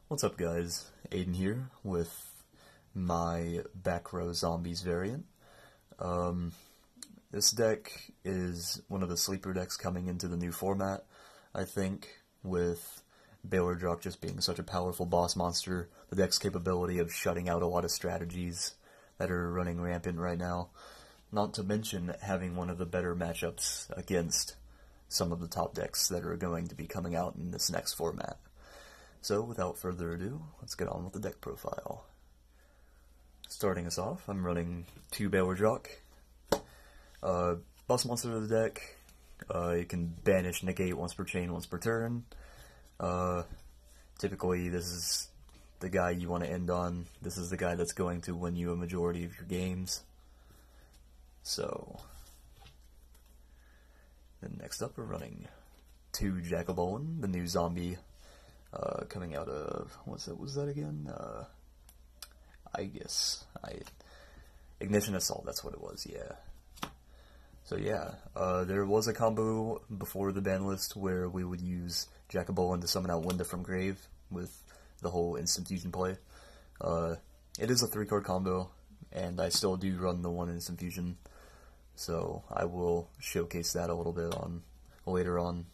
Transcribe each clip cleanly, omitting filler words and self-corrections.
What's up guys, Aidan here with my back row zombies variant. This deck is one of the sleeper decks coming into the new format, I think, with Baylor Drock just being such a powerful boss monster, the deck's capability of shutting out a lot of strategies that are running rampant right now, not to mention having one of the better matchups against some of the top decks that are going to be coming out in this next format. So, without further ado, let's get on with the deck profile. Starting us off, I'm running 2 Baylor Drock. Boss monster of the deck, you can banish, negate once per chain, once per turn. Typically, this is the guy you want to end on. This is the guy that's going to win you a majority of your games. So, then next up, we're running 2 Jackalbolin, the new zombie. Coming out of, what was that again? Ignition Assault, that's what it was, yeah. So yeah, there was a combo before the ban list where we would use Jackalbolin to summon out Winda from Grave with the whole instant fusion play. It is a 3-card combo, and I still do run the 1 instant fusion, so I will showcase that a little bit later on.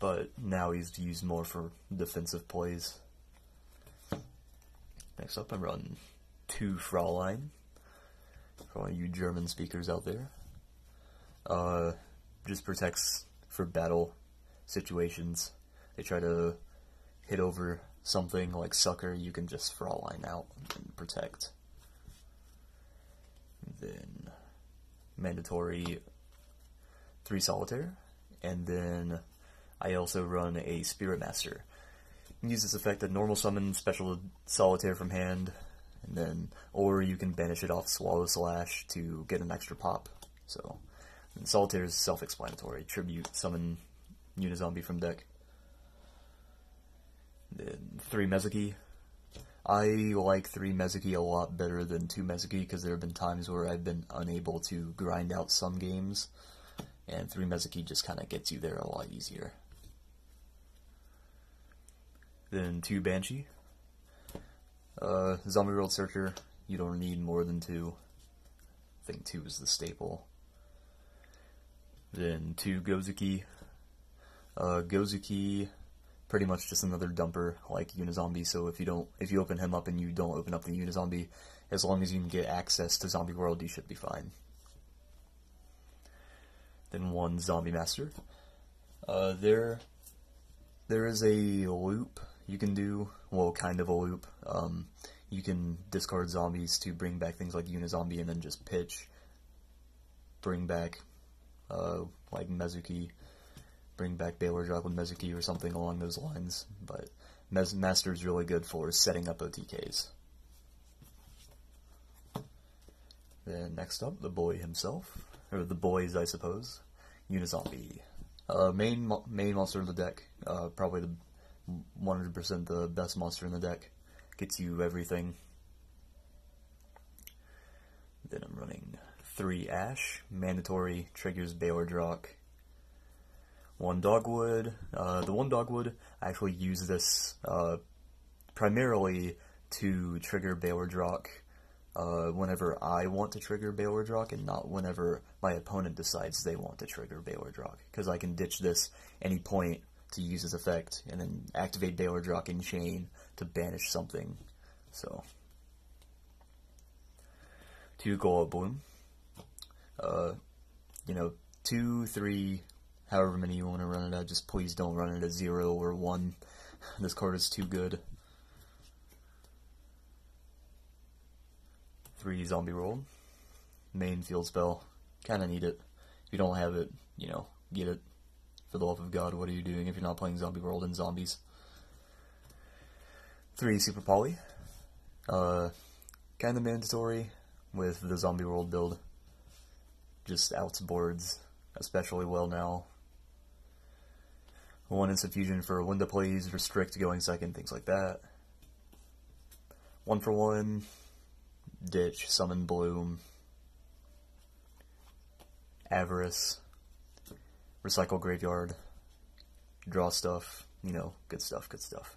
But now he's used more for defensive plays. Next up, I run 2 Fraulein, for all you German speakers out there. Just protects for battle situations. They try to hit over something like Sucker, you can just Fraulein out and protect. Then, mandatory 3 Solitaire, and then I also run a Spirit Master. You can use this effect to normal summon special Solitaire from hand, and then, or you can banish it off Swallow Slash to get an extra pop. So, and Solitaire is self-explanatory. Tribute, summon Unizombie from deck. Then 3 Mezuki. I like 3 Mezuki a lot better than 2 Mezuki because there have been times where I've been unable to grind out some games, and 3 Mezuki just kind of gets you there a lot easier. Then 2 Banshee. Zombie World Searcher, you don't need more than 2. I think 2 is the staple. Then 2 Gozuki. Gozuki, pretty much just another dumper like Unizombie, so if you open him up and you don't open up the Unizombie, as long as you can get access to Zombie World, you should be fine. Then 1 Zombie Master. There is a loop you can do, well, kind of a loop. You can discard zombies to bring back things like Unizombie and then just pitch, bring back, like Mezuki, bring back Baylor Drock with Mezuki or something along those lines, but Master is really good for setting up OTKs. Then next up, the boy himself, or the boys, I suppose, Unizombie. Main monster of the deck, probably the 100% the best monster in the deck. Gets you everything. Then I'm running 3 Ash, mandatory, triggers Baylor Drock. 1 Dogwood. The 1 Dogwood, I actually use this primarily to trigger Baylor Drock whenever I want to trigger Baylor Drock, and not whenever my opponent decides they want to trigger Baylor Drock, because I can ditch this any point to use his effect, and then activate Baylor Drock in chain to banish something. So, 2 Golub Bloom. 2, 3, however many you want to run it at, just please don't run it at 0 or 1. This card is too good. 3 Zombie World. Main field spell. Kinda need it. If you don't have it, get it. For the love of God, what are you doing if you're not playing Zombie World and zombies? 3 Super Poly. Kinda mandatory with the Zombie World build. Just outs boards especially well now. 1 instant fusion for Winda plays, restrict going second, things like that. 1 for 1, ditch, summon Bloom, Avarice, recycle Graveyard, draw stuff, you know, good stuff, good stuff.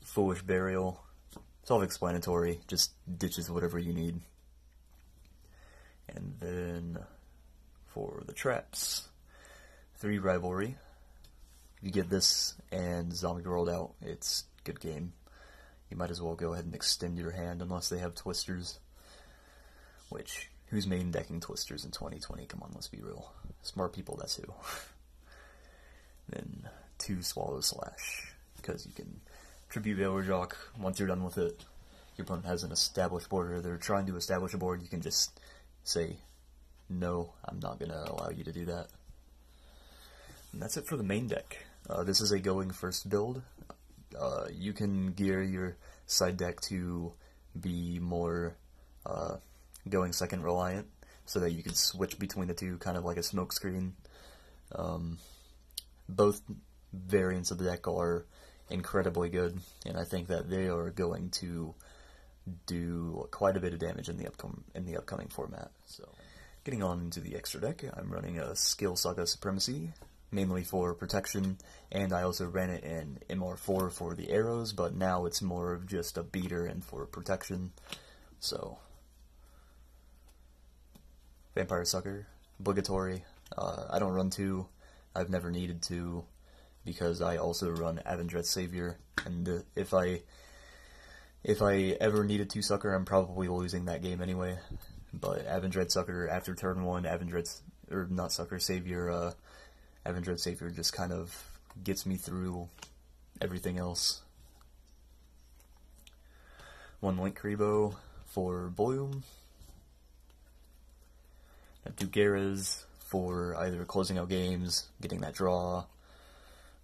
Foolish Burial, self-explanatory, just ditches whatever you need. And then for the traps, 3 Rivalry. If you get this and Zombie World out, it's good game. You might as well go ahead and extend your hand unless they have Twisters. Which, who's main decking Twisters in 2020? Come on, let's be real. Smart people, that's who. Then 2 Swallow Slash, because you can tribute Yugioh once you're done with it. Your opponent has an established board, or they're trying to establish a board, you can just say, no, I'm not going to allow you to do that. And that's it for the main deck. This is a going first build. You can gear your side deck to be more going second reliant, so that you can switch between the two, kind of like a smokescreen. Both variants of the deck are incredibly good, and I think that they are going to do quite a bit of damage in the upcoming format. So, getting on into the extra deck, I'm running a Skill Saga Supremacy, mainly for protection, and I also ran it in MR4 for the arrows, but now it's more of just a beater and for protection. So, Vampire Sucker, obligatory. I don't run 2. I've never needed to, because I also run Avendret's Savior, and if I ever needed to Sucker, I'm probably losing that game anyway. But Avendret's Sucker after turn 1, Savior, Avendret's Savior just kind of gets me through everything else. 1 Link Rebo for Bloom. 2 Garas for either closing out games, getting that draw,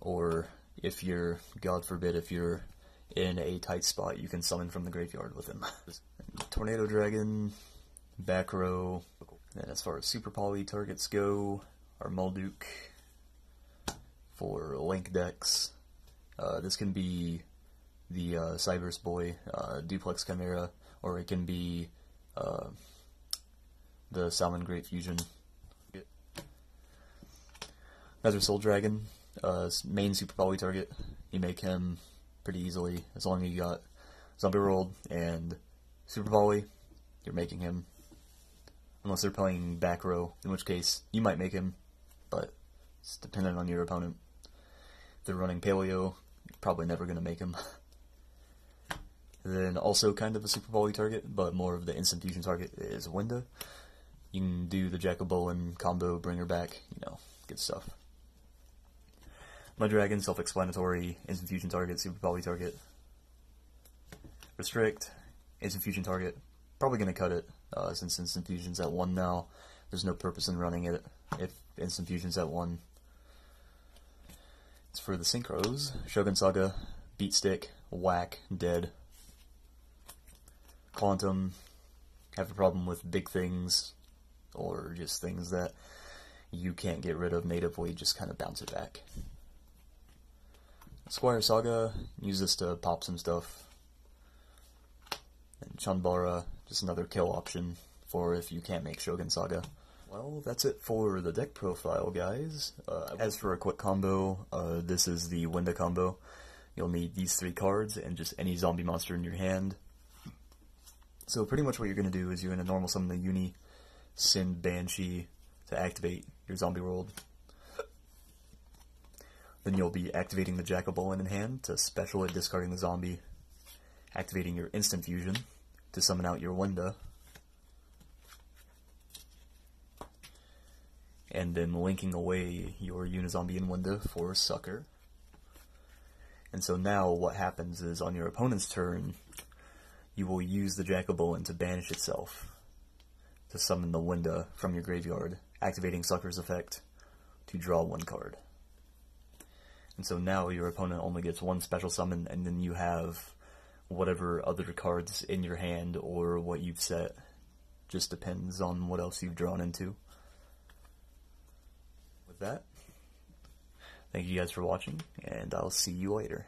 or if you're, God forbid, if you're in a tight spot, you can summon from the graveyard with him. Tornado Dragon, back row. And as far as Super Poly targets go, our Mulduke for Link decks. This can be the Cyberse Boy, Duplex Chimera, or it can be the Salmon Great Fusion. Nether Soul Dragon, main Super Poly target. You make him pretty easily, as long as you got Zombie World and Super Poly, you're making him. Unless they're playing back row, in which case you might make him, but it's dependent on your opponent. If they're running Paleo, you're probably never going to make him. Then also kind of a Super Poly target, but more of the instant fusion target is Winda. You can do the Jack-o'-Bowen combo, bring her back, you know, good stuff. Mud Dragon, self-explanatory, instant fusion target, Super Poly target. Restrict, instant fusion target, probably going to cut it, since instant fusion's at 1 now. There's no purpose in running it if instant fusion's at 1. It's for the Synchros, Shogun Saga, Beat Stick, Whack, Dead. Quantum, have a problem with big things, or just things that you can't get rid of natively, just kind of bounce it back. Squire Saga, use this to pop some stuff. And Chanbara, just another kill option for if you can't make Shogun Saga. Well, that's it for the deck profile, guys. As for a quick combo, this is the Winda combo. You'll need these 3 cards and just any zombie monster in your hand. So pretty much what you're going to do is you're going to normal summon the Uni, send Banshee to activate your Zombie World. Then you'll be activating the Jack-o'-Bowen in hand to special it, discarding the zombie. Activating your Instant Fusion to summon out your Winda. And then linking away your Unizombie and Winda for Sucker. And so now what happens is on your opponent's turn, you will use the Jack-o'-Bowen to banish itself to summon the Winda from your graveyard, activating Sucker's effect to draw 1 card. And so now your opponent only gets 1 special summon, and then you have whatever other cards in your hand or what you've set. Just depends on what else you've drawn into. With that, thank you guys for watching, and I'll see you later.